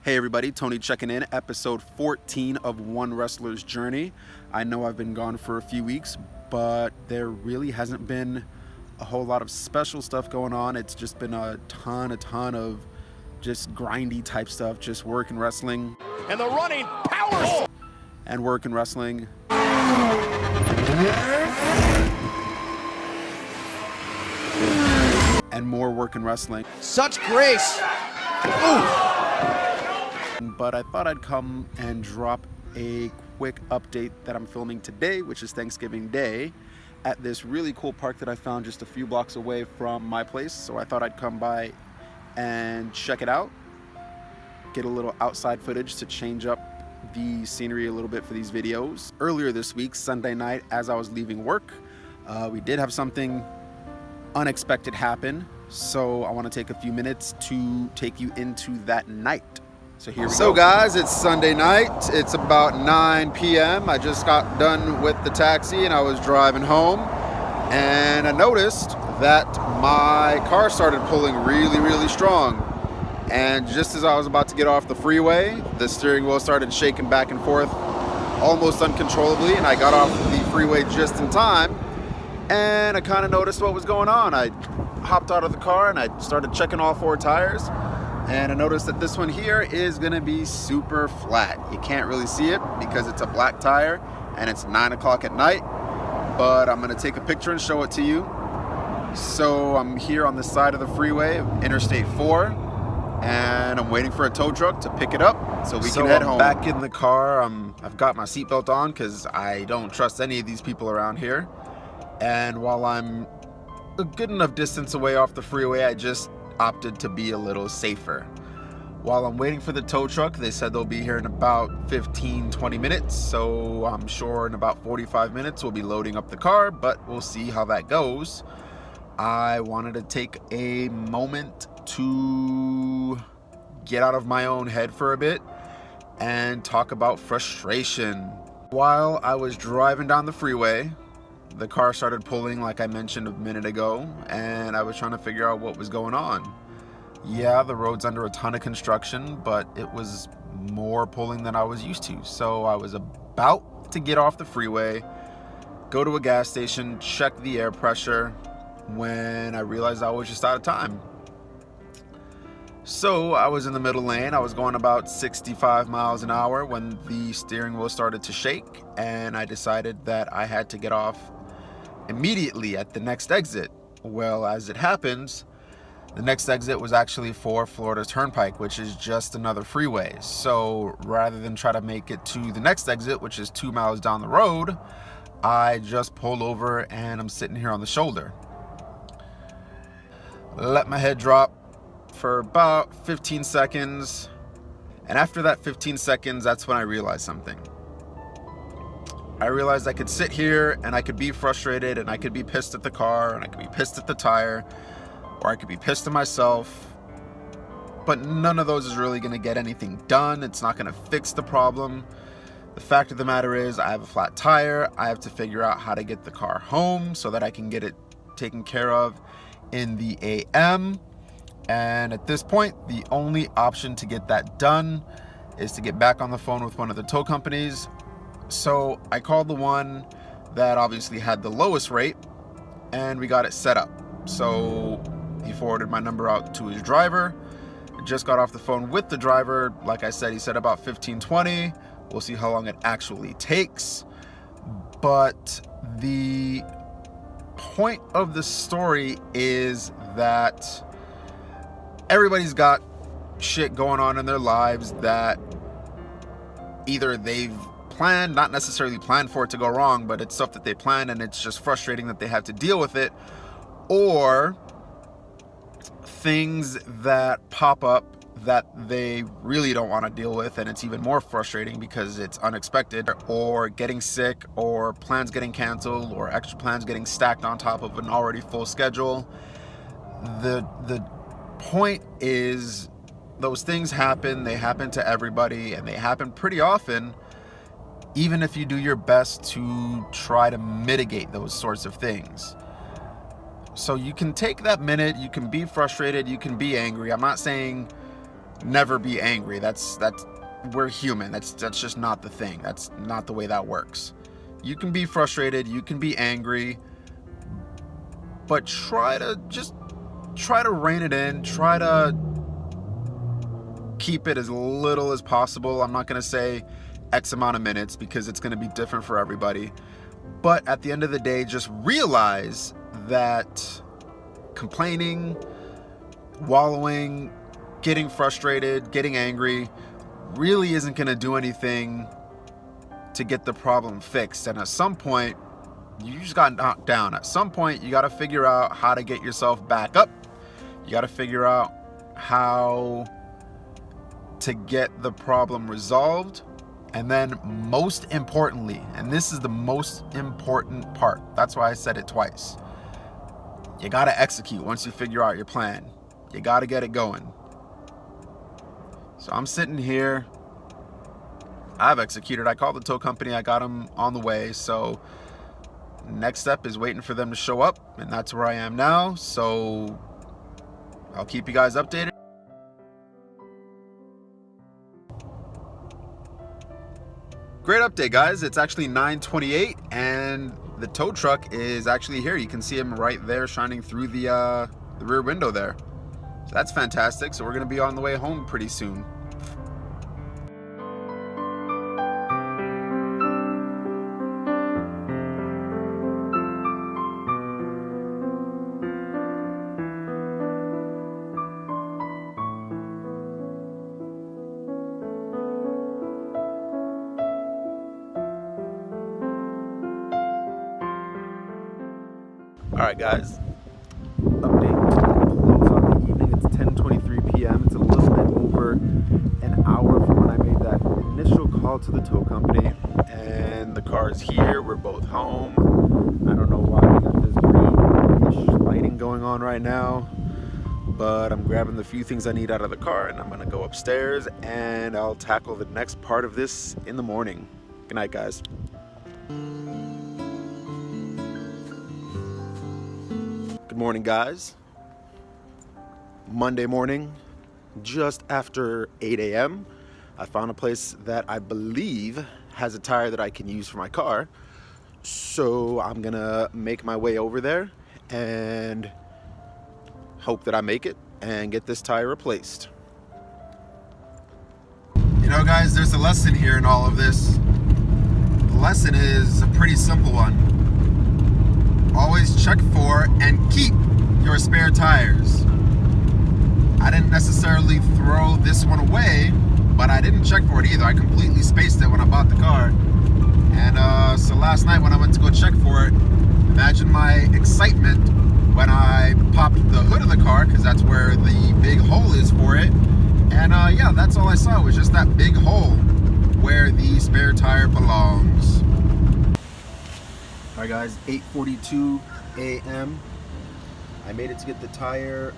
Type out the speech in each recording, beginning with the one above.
Hey everybody, Tony checking in, episode 14 of One Wrestler's Journey. I know I've been gone for a few weeks, but there really hasn't been a whole lot of special stuff going on. It's just been a ton of just grindy type stuff, just work and wrestling. And the running power and work and wrestling. And more work and wrestling. Such grace. Ooh. But I thought I'd come and drop a quick update that I'm filming today, which is Thanksgiving Day, at this really cool park that I found just a few blocks away from my place. So I thought I'd come by and check it out, get a little outside footage to change up the scenery a little bit for these videos. Earlier this week, Sunday night, as I was leaving work, we did have something unexpected happen. So I want to take a few minutes to take you into that night. So here we go. So guys, it's Sunday night. It's about 9 p.m. I just got done with the taxi and I was driving home, and I noticed that my car started pulling really strong. And just as I was about to get off the freeway, the steering wheel started shaking back and forth almost uncontrollably, and I got off the freeway just in time, and I kind of noticed what was going on. I hopped out of the car and I started checking all four tires. And I noticed that this one here is gonna be super flat. You can't really see it because it's a black tire and it's 9 o'clock at night, but I'm gonna take a picture and show it to you. So I'm here on the side of the freeway of Interstate 4, and I'm waiting for a tow truck to pick it up so we can head home. Back in the car, I've got my seatbelt on because I don't trust any of these people around here. And while I'm a good enough distance away off the freeway, I just opted to be a little safer. While I'm waiting for the tow truck, they said they'll be here in about 15-20 minutes, so I'm sure in about 45 minutes we'll be loading up the car, but we'll see how that goes. I wanted to take a moment to get out of my own head for a bit and talk about frustration. While I was driving down the freeway, the car started pulling, like I mentioned a minute ago, and I was trying to figure out what was going on. Yeah, the road's under a ton of construction, but it was more pulling than I was used to. So I was about to get off the freeway, go to a gas station, check the air pressure, when I realized I was just out of time. So I was in the middle lane. I was going about 65 miles an hour when the steering wheel started to shake, and I decided that I had to get off immediately at the next exit. Well, as it happens, the next exit was actually for Florida Turnpike, which is just another freeway. So rather than try to make it to the next exit, which is 2 miles down the road, I just pulled over and I'm sitting here on the shoulder. Let my head drop for about 15 seconds. And after that 15 seconds, that's when I realized something. I realized I could sit here and I could be frustrated and I could be pissed at the car and I could be pissed at the tire, or I could be pissed at myself, but none of those is really going to get anything done. It's not going to fix the problem. The fact of the matter is I have a flat tire. I have to figure out how to get the car home so that I can get it taken care of in the AM. And at this point, the only option to get that done is to get back on the phone with one of the tow companies. So I called the one that obviously had the lowest rate, and we got it set up. So he forwarded my number out to his driver. I just got off the phone with the driver. Like I said, he said about 15-20. We'll see how long it actually takes. But the point of the story is that everybody's got shit going on in their lives that either they've planned, not necessarily planned for it to go wrong, but it's stuff that they planned and it's just frustrating that they have to deal with it, or things that pop up that they really don't want to deal with, and it's even more frustrating because it's unexpected, or getting sick, or plans getting canceled, or extra plans getting stacked on top of an already full schedule. The point is, those things happen. They happen to everybody, and they happen pretty often, even if you do your best to try to mitigate those sorts of things. So you can take that minute, you can be frustrated, you can be angry. I'm not saying never be angry. That's we're human. That's just not the thing. That's not the way that works. You can be frustrated, you can be angry, but try to rein it in. Try to keep it as little as possible. I'm not going to say X amount of minutes because it's going to be different for everybody. But at the end of the day, just realize that complaining, wallowing, getting frustrated, getting angry really isn't going to do anything to get the problem fixed. And at some point, you just got knocked down. At some point, you got to figure out how to get yourself back up. You got to figure out how to get the problem resolved. And then most importantly, and this is the most important part, that's why I said it twice, you got to execute once you figure out your plan. You got to get it going. So I'm sitting here, I've executed. I called the tow company, I got them on the way. So next step is waiting for them to show up, and that's where I am now. So I'll keep you guys updated. Great update, guys. It's actually 9:28 and the tow truck is actually here. You can see him right there shining through the rear window there. So that's fantastic. So we're going to be on the way home pretty soon. Alright guys, update to close on the evening. It's 10:23 p.m. It's a little bit over an hour from when I made that initial call to the tow company, and the car is here. We're both home. I don't know why we got this greenish lighting going on right now, but I'm grabbing the few things I need out of the car and I'm gonna go upstairs and I'll tackle the next part of this in the morning. Good night, guys. Good morning, guys. Monday morning, just after 8 a.m. I found a place that I believe has a tire that I can use for my car. So I'm gonna make my way over there and hope that I make it and get this tire replaced. You know, guys, there's a lesson here in all of this. The lesson is a pretty simple one. Always check for and keep your spare tires. I didn't necessarily throw this one away, but I didn't check for it either. I completely spaced it when I bought the car. And so last night when I went to go check for it, imagine my excitement when I popped the hood of the car, because that's where the big hole is for it. And yeah, that's all I saw was just that big hole where the spare tire belongs. Alright guys, 8:42 a.m. I made it to get the tire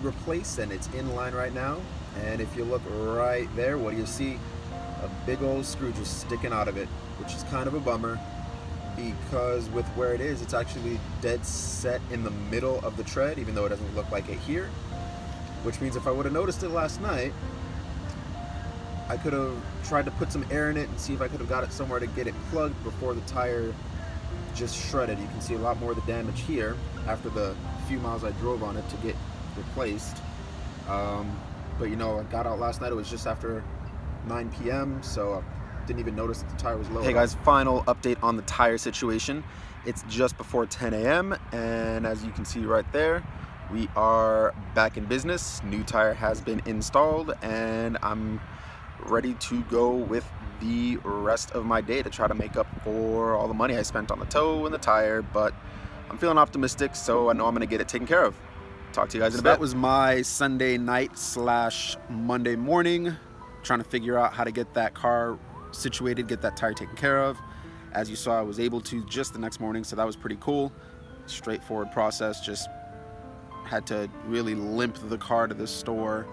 replaced and it's in line right now. And if you look right there, what do you see? A big old screw just sticking out of it, which is kind of a bummer because with where it is, it's actually dead set in the middle of the tread, even though it doesn't look like it here. Which means if I would have noticed it last night, I could have tried to put some air in it and see if I could have got it somewhere to get it plugged before the tire just shredded. You can see a lot more of the damage here after the few miles I drove on it to get replaced. But you know, I got out last night, it was just after 9 p.m. so I didn't even notice that the tire was low. Hey guys, final update on the tire situation. It's just before 10 a.m. and as you can see right there, we are back in business. New tire has been installed and I'm ready to go with the rest of my day to try to make up for all the money I spent on the tow and the tire, but I'm feeling optimistic, so I know I'm gonna get it taken care of. Talk to you guys in a bit. That was my Sunday night / Monday morning, trying to figure out how to get that car situated, get that tire taken care of. As you saw, I was able to just the next morning, so that was pretty cool. Straightforward process, just had to really limp the car to the store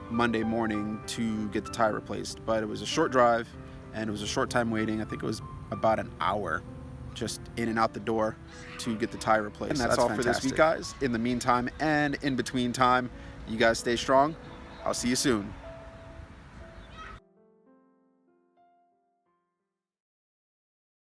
Monday morning to get the tire replaced, but it was a short drive and it was a short time waiting. I think it was about an hour just in and out the door to get the tire replaced. And that's all fantastic for this week, guys. In the meantime and in between time, you guys stay strong. I'll see you soon.